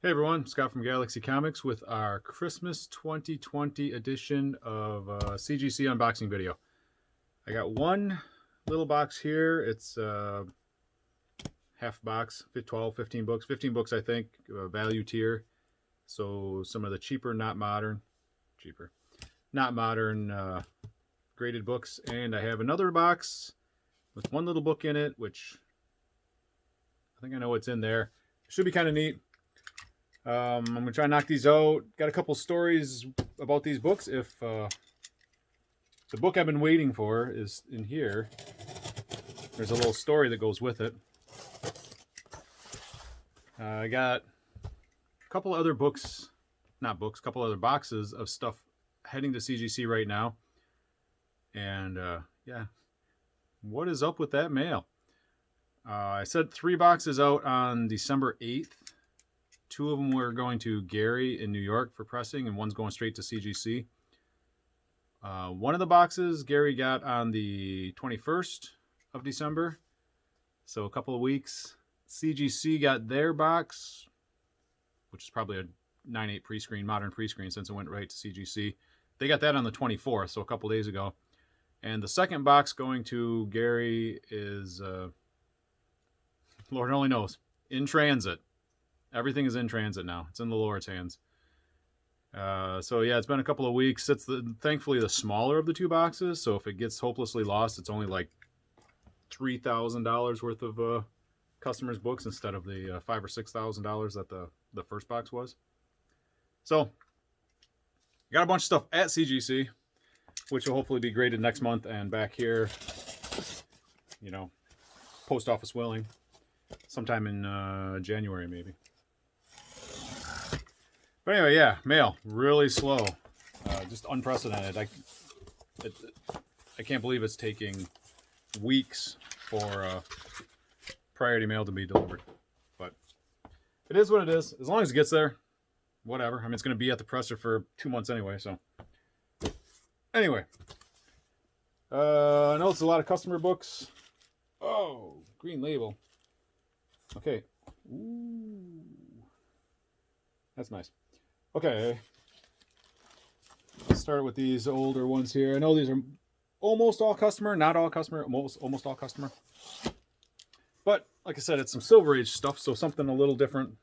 Hey everyone, Scott from Galaxy Comics with our Christmas 2020 edition of CGC unboxing video. I got one little box here. It's half box, 12, 15 books. 15 books, I think, value tier. So some of the cheaper, not modern, graded books. And I have another box with one little book in it, which I think I know what's in there. Should be kind of neat. I'm going to try and knock these out. Got a couple stories about these books. If the book I've been waiting for is in here, there's a little story that goes with it. I got a couple other books, a couple other boxes of stuff heading to CGC right now. And yeah, what is up with that mail? I sent 3 boxes out on December 8th. 2 of them were going to Gary in New York for pressing, and one's going straight to CGC. One of the boxes Gary got on the 21st of December, so a couple of weeks. CGC got their box, which is probably a 9/8 pre-screen, modern pre-screen, since it went right to CGC. They got that on the 24th, so a couple days ago. And the second box going to Gary is, Lord only knows, in transit. Everything is in transit now. It's in the Lord's hands. So yeah, it's been a couple of weeks. It's thankfully the smaller of the 2 boxes. So if it gets hopelessly lost, it's only like $3,000 worth of customers' books instead of the $5,000 or $6,000 that the first box was. So got a bunch of stuff at CGC, which will hopefully be graded next month and back here, you know, post office willing, sometime in January maybe. But anyway, yeah, mail, really slow, just unprecedented. I can't believe it's taking weeks for priority mail to be delivered. But it is what it is. As long as it gets there, whatever. I mean, it's going to be at the presser for 2 months anyway, so. Anyway, I know it's a lot of customer books. Oh, green label. Okay. Ooh. That's nice. Okay, let's start with these older ones here. I know these are almost all customer, not all customer, almost all customer. But like I said, it's some Silver Age stuff, so something a little different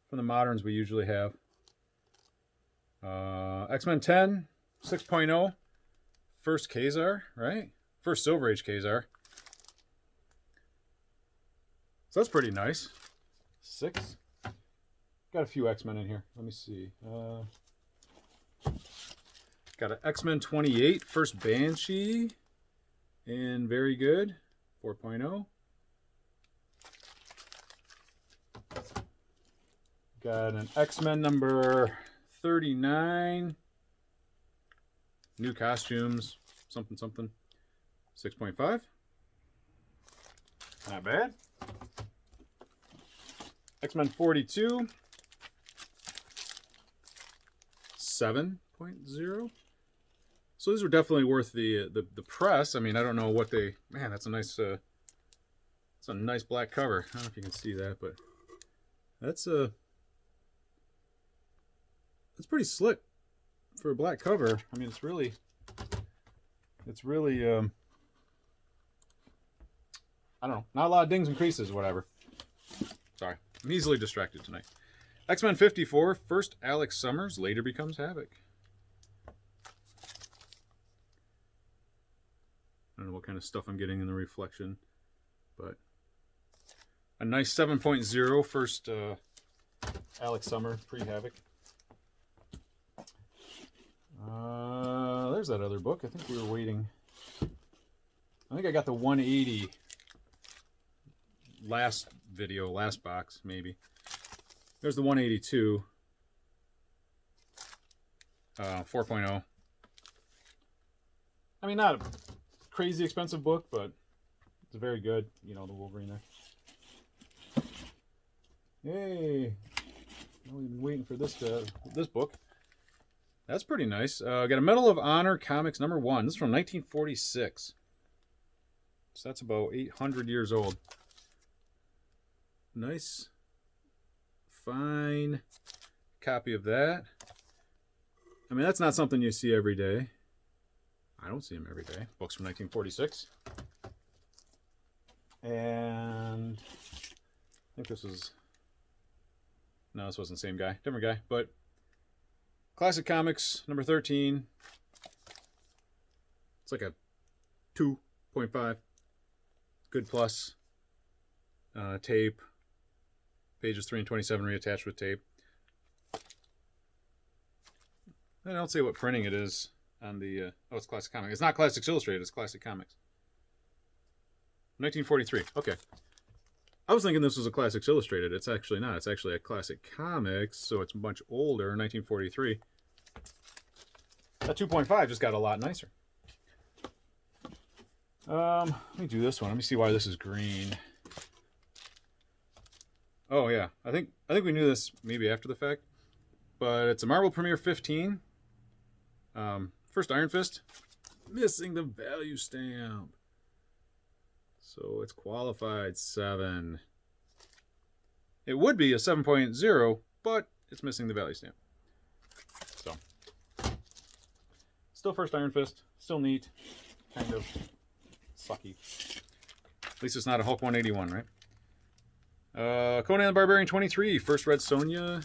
from the moderns we usually have. X-Men 10, 6.0, first Kazar, right? First Silver Age Kazar. So that's pretty nice. 6. Got a few X-Men in here. Let me see. Got an X-Men 28, first Banshee, and very good, 4.0. Got an X-Men number 39, new costumes, something, 6.5. Not bad. X-Men 42. 7.0. So these were definitely worth the press. I mean, I don't know what they. Man, that's a nice. It's a nice black cover. I don't know if you can see that, but that's pretty slick for a black cover. I mean, it's really. I don't know. Not a lot of dings and creases, or whatever. Sorry, I'm easily distracted tonight. X-Men 54, first Alex Summers, later becomes Havoc. I don't know what kind of stuff I'm getting in the reflection, but a nice 7.0, first Alex Summers, pre-Havoc. There's that other book. I think we were waiting. I think I got the 180 last video, last box, maybe. There's the 182, 4.0. I mean, not a crazy expensive book, but it's very good. You know, the Wolverine there. Yay! We've been waiting for this book. That's pretty nice. Got a Medal of Honor Comics number 1. This is from 1946. So that's about 800 years old. Nice fine copy of that. I mean, that's not something you see every day. I don't see them every day. Books from 1946. And I think this was... No, this wasn't the same guy. Different guy. But Classic Comics, number 13. It's like a 2.5. Good plus. Tape. Pages 3 and 27 reattached with tape. I don't say what printing it is on the... oh, it's Classic Comics. It's not Classics Illustrated. It's Classic Comics. 1943. Okay. I was thinking this was a Classics Illustrated. It's actually not. It's actually a Classic Comics, so it's much older, 1943. That 2.5 just got a lot nicer. Let me do this one. Let me see why this is green. Oh yeah, I think we knew this maybe after the fact, but it's a Marvel Premiere 15. First Iron Fist, missing the value stamp, so it's qualified 7. It would be a 7.0, but it's missing the value stamp. So still First Iron Fist, still neat, kind of sucky. At least it's not a Hulk 181, right? Conan the Barbarian 23, First Red Sonja.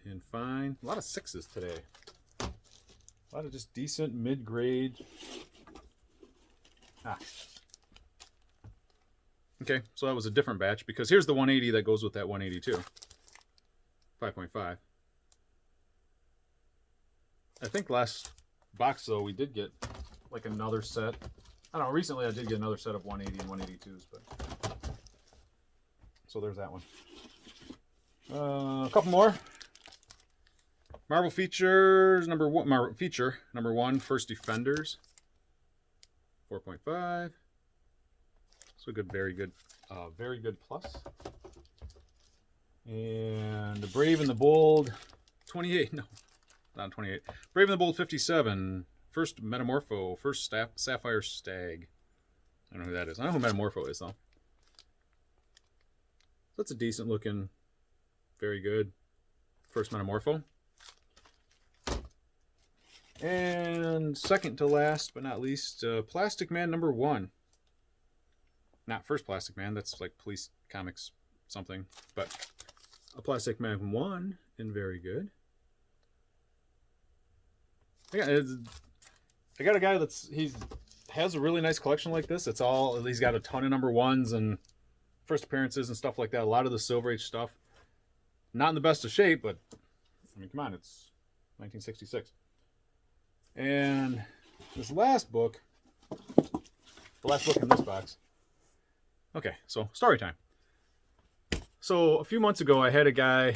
And fine. A lot of 6s today. A lot of just decent mid-grade. Okay, so that was a different batch because here's the 180 that goes with that 182. 5.5. I think last box, though, we did get like another set. I don't know, recently I did get another set of 180 and 182s, but... So there's that one. A couple more. Marvel Features, number 1, Marvel Feature, number 1, First Defenders. 4.5. So good, very good plus. And the Brave and the Bold, 28, no, not 28. Brave and the Bold, 57. First Metamorpho, First Sapphire Stag. I don't know who that is. I know who Metamorpho is, though. That's a decent looking, very good First Metamorpho. And second to last, but not least, Plastic Man number 1. Not First Plastic Man, that's like Police Comics something, but a Plastic Man 1 and very good. I got a guy has a really nice collection like this. He's got a ton of number 1s and first appearances and stuff like that. A lot of the Silver Age stuff. Not in the best of shape, but I mean, come on, it's 1966. And this last book, the last book in this box. Okay, so story time. So a few months ago, I had a guy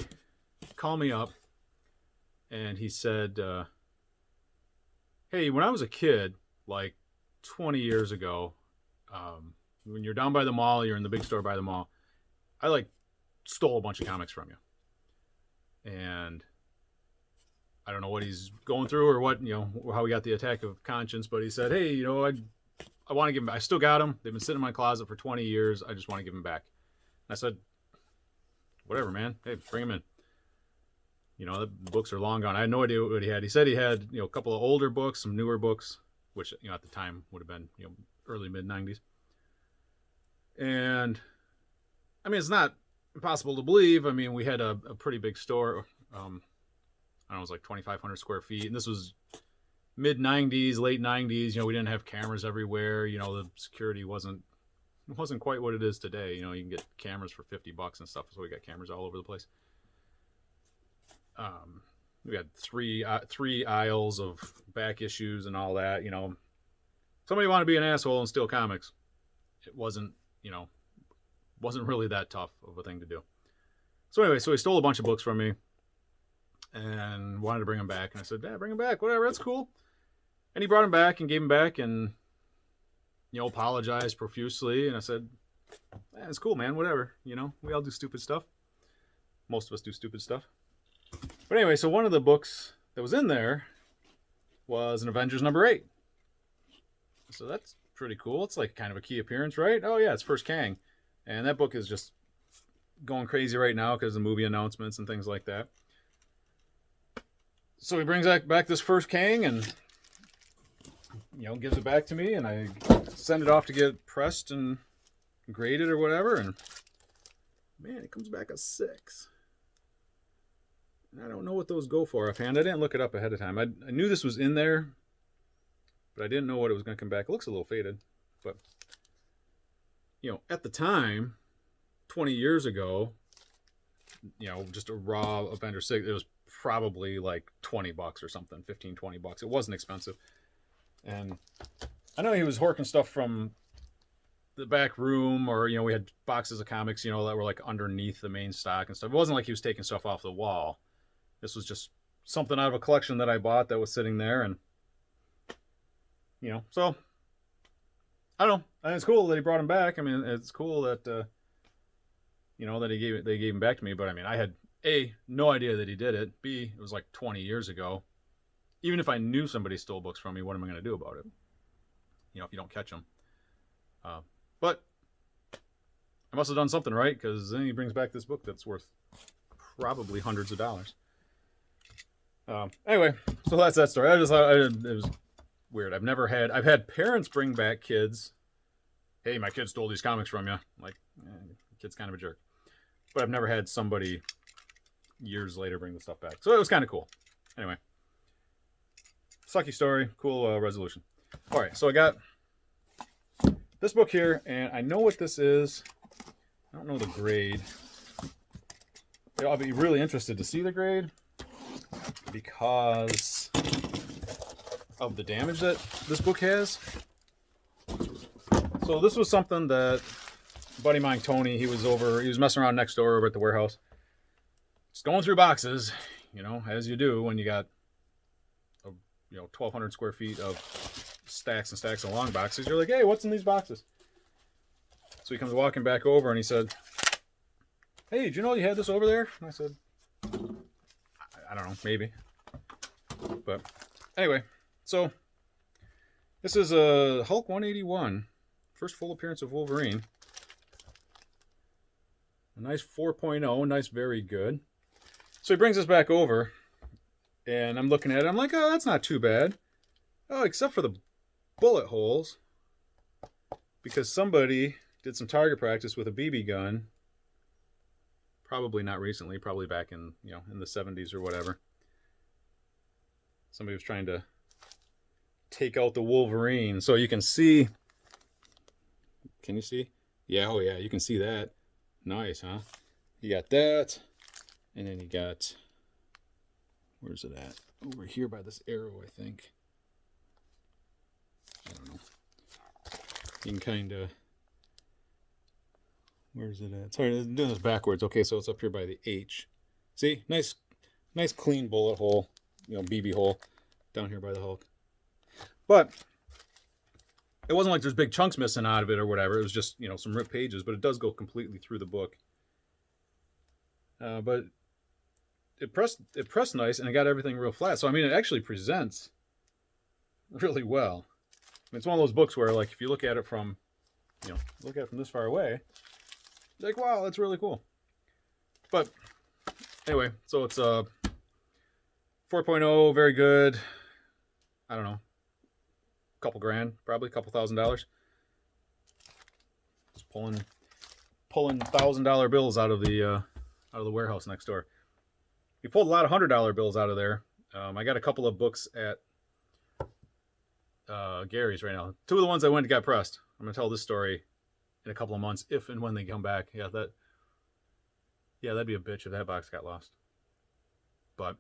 call me up, and he said, hey, when I was a kid, like 20 years ago, when you're down by the mall, you're in the big store by the mall, I like stole a bunch of comics from you. And I don't know what he's going through or what, how he got the attack of conscience, but he said, hey, I want to give them back. I still got them. They've been sitting in my closet for 20 years. I just want to give them back. And I said, whatever, man. Hey, bring them in. The books are long gone. I had no idea what he had. He said he had, a couple of older books, some newer books, which, at the time would have been, early mid-90s. And, I mean, it's not impossible to believe. I mean, we had a pretty big store. I don't know, it was like 2,500 square feet. And this was mid-90s, late 90s. We didn't have cameras everywhere. The security wasn't quite what it is today. You can get cameras for $50 and stuff. So we got cameras all over the place. We had three aisles of back issues and all that. Somebody wanted to be an asshole and steal comics. It wasn't really that tough of a thing to do. So anyway, so he stole a bunch of books from me and wanted to bring them back. And I said, bring them back, whatever, that's cool. And he brought them back and gave them back and, apologized profusely. And I said, it's cool, man, whatever. We all do stupid stuff. Most of us do stupid stuff. But anyway, so one of the books that was in there was an Avengers number 8. So that's pretty cool. It's like kind of a key appearance, right? Oh yeah, it's First Kang. And that book is just going crazy right now because of movie announcements and things like that. So he brings back this first Kang and, gives it back to me, and I send it off to get pressed and graded or whatever, and man, it comes back a 6. And I don't know what those go for offhand. I didn't look it up ahead of time. I knew this was in there, but I didn't know what it was going to come back. It looks a little faded, but at the time, 20 years ago, just a raw Avenger 6, it was probably like $20 or something, 15, $20. It wasn't expensive. And I know he was horking stuff from the back room, or, we had boxes of comics, that were like underneath the main stock and stuff. It wasn't like he was taking stuff off the wall. This was just something out of a collection that I bought that was sitting there. And, so I don't know. I think it's cool that he brought him back. I mean, it's cool that, that they gave him back to me. But I mean, I had A, no idea that he did it. B, it was like 20 years ago. Even if I knew somebody stole books from me, what am I going to do about it? If you don't catch them. But I must have done something right, because then he brings back this book that's worth probably hundreds of dollars. Anyway, so that's that story. I just thought it was weird. I've had parents bring back kids. Hey, my kid stole these comics from you. I'm like, kid's kind of a jerk. But I've never had somebody years later bring the stuff back. So it was kind of cool. Anyway, sucky story, cool resolution. All right, so I got this book here, and I know what this is. I don't know the grade. I'll be really interested to see the grade because of the damage that this book has. So this was something that a buddy of mine, Tony, he was messing around next door over at the warehouse. Just going through boxes, as you do when you got 1,200 square feet of stacks and stacks of long boxes. You're like, hey, what's in these boxes? So he comes walking back over and he said, hey, did you know you had this over there? And I said, I don't know, maybe. But anyway, so this is a Hulk 181, first full appearance of Wolverine. A nice 4.0, nice, very good. So he brings us back over, and I'm looking at it. I'm like, oh, that's not too bad. Oh, except for the bullet holes, because somebody did some target practice with a BB gun. Probably not recently, probably back in, in the 70s or whatever. Somebody was trying to take out the Wolverine. So you can see, can you see? Yeah, oh yeah, you can see that. Nice, huh? You got that, and then you got, where's it at? Over here by this arrow, I think. I don't know. You can kind of, where's it at? Sorry, I'm doing this backwards. Okay, so it's up here by the H. See? Nice clean bullet hole, BB hole down here by the Hulk. But it wasn't like there's big chunks missing out of it or whatever. It was just, some ripped pages, but it does go completely through the book. But it pressed nice, and it got everything real flat. So, I mean, it actually presents really well. I mean, it's one of those books where, like, if you look at it from, this far away, you're like, wow, that's really cool. But anyway, so it's 4.0, very good. I don't know, couple grand, probably $2,000. Just pulling $1,000 bills out of the warehouse next door. We pulled a lot of $100 bills out of there. I got a couple of books at Gary's right now. Two of the ones I went and got pressed. I'm gonna tell this story in a couple of months, if and when they come back. Yeah, that'd be a bitch if that box got lost. But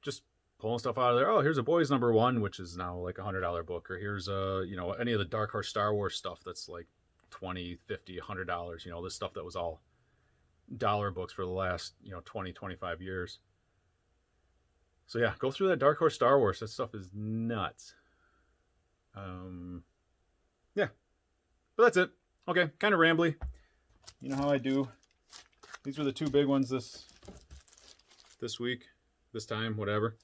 just pulling stuff out of there. Oh, here's a Boys #1, which is now like $100 book. Or here's any of the Dark Horse Star Wars stuff that's like $20, $50, $100. This stuff that was all dollar books for the last 20, 25 years. So yeah, go through that Dark Horse Star Wars. That stuff is nuts. Yeah, but that's it. Okay, kind of rambly. You know how I do. These were the two big ones this week, this time, whatever.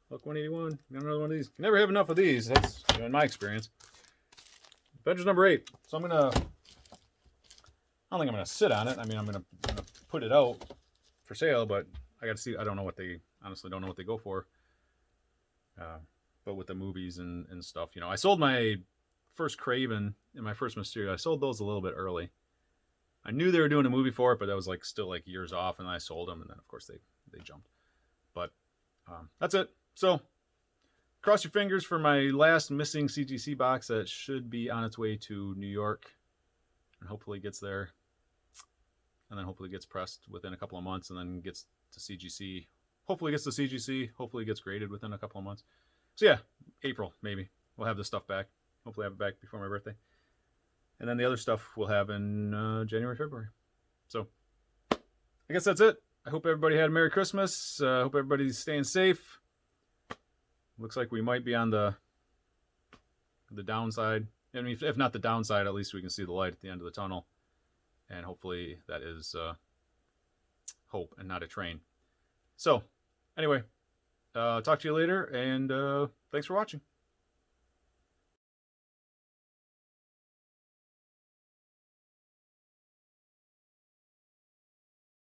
Look, 181. Got another one of these. You never have enough of these. That's in my experience. Avengers #8. So I'm gonna I don't think I'm going to sit on it. I mean, I'm going to put it out for sale, but I got to see. I don't know what they, honestly don't know what they go for. But with the movies and stuff, you know, I sold my first Craven and my first Mysterio. I sold those a little bit early. I knew they were doing a movie for it, but that was like still like years off, and I sold them, and then of course they jumped. But that's it. So cross your fingers for my last missing CGC box that should be on its way to New York, and hopefully gets there, and then hopefully gets pressed within a couple of months, and then gets to CGC. Hopefully gets to CGC. Hopefully gets graded within a couple of months. So yeah, April maybe we'll have this stuff back. Hopefully have it back before my birthday. And then the other stuff we'll have in January, February. So I guess that's it. I hope everybody had a Merry Christmas. I hope everybody's staying safe. Looks like we might be on the downside. I mean, if not the downside, at least we can see the light at the end of the tunnel. And hopefully that is hope and not a train. So anyway, talk to you later, and thanks for watching.